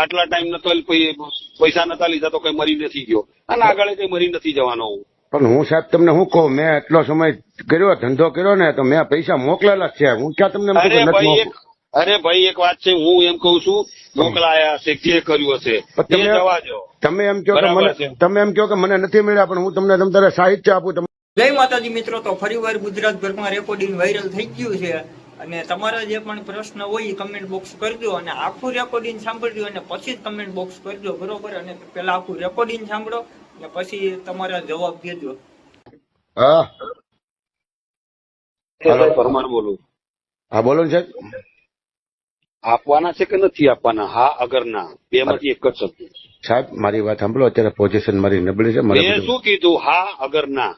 આટલા ટાઈમ નતો પૈસા નતા લીધા તો કઈ મરી નથી ગયો અને આગળ કઈ મરી નથી જવાનો હું. પણ હું સાહેબ તમને શું કહું, મેં એટલો સમય કર્યો, ધંધો કર્યો ને, તો મેં પૈસા મોકલેલા જ છે. હું ક્યાં તમને એમ કહું કે નથી મોકલું? અરે ભાઈ એક વાત છે, હું એમ કઉ છું મોકલાયા હશે, જે કર્યું હશે એ જવા દો. તમે એમ કહો કે તમે એમ કહો કે મને નથી મળ્યા, પણ હું તમને તમારે સાહિત્ય આપું. જય માતાજી મિત્રો, તો ફરીવાર ગુજરાતભરમાં રેકોર્ડિંગ વાયરલ થઈ ગયું છે અને તમારા જે પણ પ્રશ્ન હોય એ કમેન્ટ બોક્સ કરજો અને આખું રેકોર્ડિંગ સાંભળજો અને પછી જ કમેન્ટ બોક્સ કરજો, બરોબર? અને પેલા આખું રેકોર્ડિંગ સાંભળો અને પછી તમારા જવાબ દેજો. હા પરમાર બોલું. હા બોલો ને સાહેબ. આપવાના છે કે નથી આપવાના? હા અગર ના, બે માંથી એક જ શબ્દ. સાહેબ મારી વાત સાંભળો, અત્યારે પોઝિશન મારી નબળી છે. મેં શું કીધું? હા અગર ના,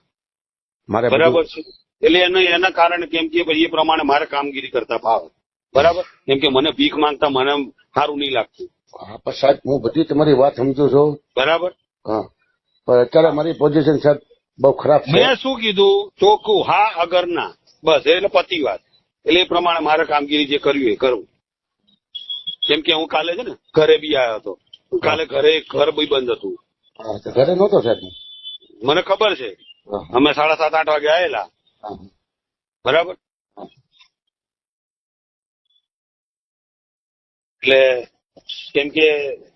બરાબર છે. એટલે એના કારણે કેમ કે ભાઈ એ પ્રમાણે મારે કામગીરી કરતા ભાવે, બરાબર? કેમ કે મને ભીખ માંગતા મને સારું નહીં લાગતું. હા પણ સાહેબ હું બધી તમારી વાત સમજુ છું, બરાબર. હા પણ અત્યારે મારી પોઝિશન સાહેબ બહુ ખરાબ છે. મેં શું કીધું? ચોખ્ખું હા અગર ના, બસ. એટલે પતી વાત. એટલે એ પ્રમાણે મારે કામગીરી જે કરવી એ કરવું. કેમ કે હું કાલે છે ને ઘરે બી આવ્યો હતો. કાલે ઘર બી બંધ હતું. ઘરે નહોતો સાહેબ? મને ખબર છે. અમે 7:30-8 વાગે આવેલા, બરાબર? એટલે કેમ કે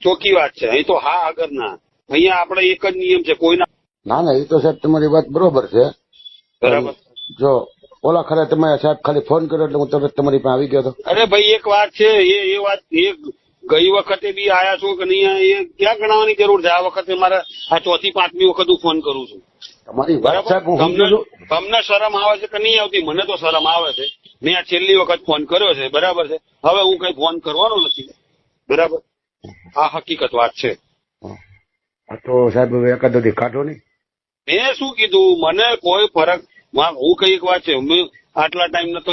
ચોખ્ખી વાત છે. અહીં તો હા આગળ ના, અહીંયા આપણે એક જ નિયમ છે, કોઈના. ના ના, એ તો સાહેબ તમારી વાત બરોબર છે, બરાબર. જો ઓલા ખરે તમે સાહેબ ખાલી ફોન કર્યો એટલે હું તરત તમારી પાસે આવી ગયો હતો. અરે ભાઈ એક વાત છે, એ વાત ગઈ વખતે બી આયા છો કે નહીં, એ ક્યાં ગણાવવાની જરૂર છે? આ વખતે મારે આ 4મી-5મી વખત હું ફોન કરું છું. તમારી વાત સાહેબ હું સમજુ છું. તમને શરમ આવે છે કે નહીં આવતી? મને તો શરમ આવે છે. મેં આ છેલ્લી વખત ફોન કર્યો છે, બરાબર છે? હવે હું કઈ ફોન કરવાનો નથી, બરાબર? આ હકીકત વાત છે. આ તો સાહેબ હવે એકાદો દી કાઢો નહીં. મેં શું કીધું? મને કોઈ ફરક, હું કઈ એક વાત છે, મેં આટલા ટાઈમ નતો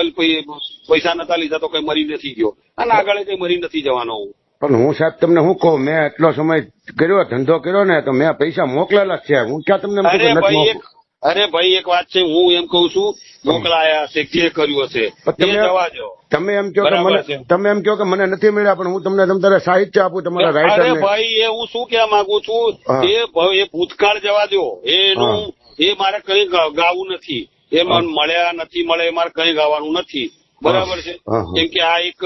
પૈસા નતા લીધા તો કઈ મરી નથી ગયો અને આગળ કઈ મરી નથી જવાનો હું. પણ હું સાહેબ તમને શું કહું, મેં એટલો સમય કર્યો, ધંધો કર્યો ને, તો મેં પૈસા મોકલેલા જ છે. હું ક્યાં તમને અરે ભાઈ એક વાત છે, હું એમ કઉ છું મોકલાયા હશે, જે કર્યું હશે એ જવા દો. તમે એમ કહો કે મને નથી મળ્યા, પણ હું તમને તમારે સાહિત્ય આપું તમારા રાઇટર. અરે ભાઈ એ હું શું કહેવા માંગુ છું, એ ભૂતકાળ જવા દો. એ મારે કઈ ગાવું નથી. એ મને મળ્યા નથી મળે એ મારે કઈ ગાવાનું નથી, બરાબર છે? કેમ કે આ એક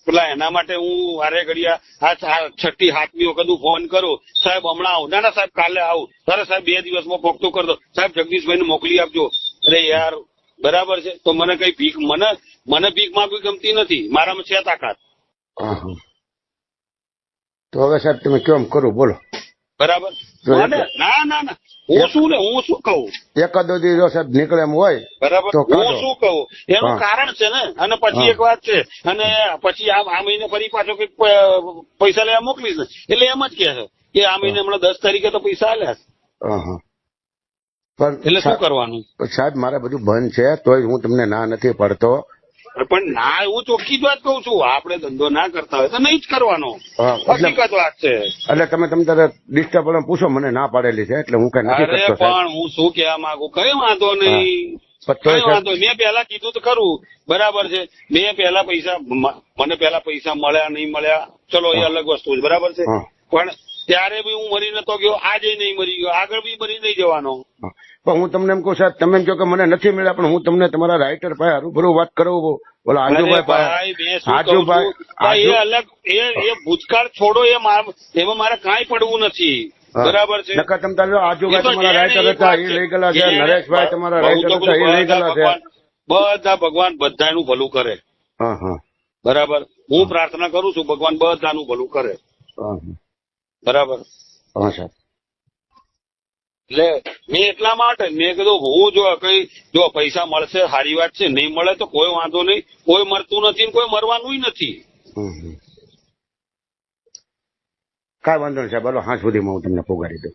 પેલા એના માટે હું વારે ઘડિયા આ 6મી-7મી વખત હું ફોન કરું, સાહેબ હમણાં આવું, ના સાહેબ કાલે આવું, અરે સાહેબ 2 દિવસમાં પોખતો કરી દો, સાહેબ જગદીશભાઈને મોકલી આપજો. અરે યાર, બરાબર છે? તો મને કઈ ભીખ, મને ભીખ માંગવી ગમતી નથી. મારામાં છે તાકાત. તો હવે સાહેબ તમે કેમ કરું બોલો, બરાબર? ના હું શું કહું? એકાદો દી જો સાહેબ નીકળે એમ હોય, બરાબર? હું શું કહું? એનું કારણ છે ને. અને પછી એક વાત છે, અને પછી આ મહિને ફરી પાછો કઈક પૈસા લેવા મોકલીશ ને, એટલે એમ જ કે છે કે આ મહિને હમણાં 10 તારીખે તો પૈસા આલ્યા છે. એટલે શું કરવાનું? સાહેબ મારે બધું બંધ છે, તોય હું તમને ના નથી પડતો. પણ ના, હું ચોખ્ખી જ વાત કઉ છું, આપણે ધંધો ના કરતા હોય તો નહીં જ કરવાનો. હકીકત વાત છે. એટલે તમે તારે ડિસ્ટર્બ પૂછો, મને ના પાડેલી છે એટલે હું કઈ નથી કરતો. પણ હું શું કહેવા માંગુ, કઈ વાંધો નહીં, કઈ વાંધો. મેં પેલા કીધું તો ખરું, બરાબર છે? મેં પેલા મને પેલા પૈસા મળ્યા નહીં મળ્યા, ચલો એ અલગ વસ્તુ છે, બરાબર છે? પણ ત્યારે બી હું મરી નતો ગયો, આજે નહીં મરી ગયો, આગળ બી મરી નહીં જવાનો. પણ હું તમને એમ કહું સાહેબ, તમે એમ કહો કે મને નથી મળ્યા, પણ હું તમને તમારા રાઇટર પાસે રૂબરૂ વાત કરાવું. બોલો આજુભાઈ એ અલગ, એ ભૂતકાળ છોડો, એમાં મારે કાંઈ પડવું નથી, બરાબર છે? આજુભાઈ તમારા રાઇટર હતા, એ લઈ ગયેલા છે. નરેશભાઈ તમારા રાઇટર હતા, એ લઈ ગયેલા છે. બધા ભગવાન બધાનું ભલું કરે, બરાબર? હું પ્રાર્થના કરું છું ભગવાન બધાનું ભલું કરે, બરાબર? એટલે મેં એટલા માટે મેં કીધું, હું જો પૈસા મળશે સારી વાત છે, નહીં મળે તો કોઈ વાંધો નહીં. કોઈ મરતું નથી ને કોઈ મરવાનું નથી. કાંઈ વાંધો નહીં સાહેબ, હાલ સુધીમાં હું તમને પોગાડી દઉં.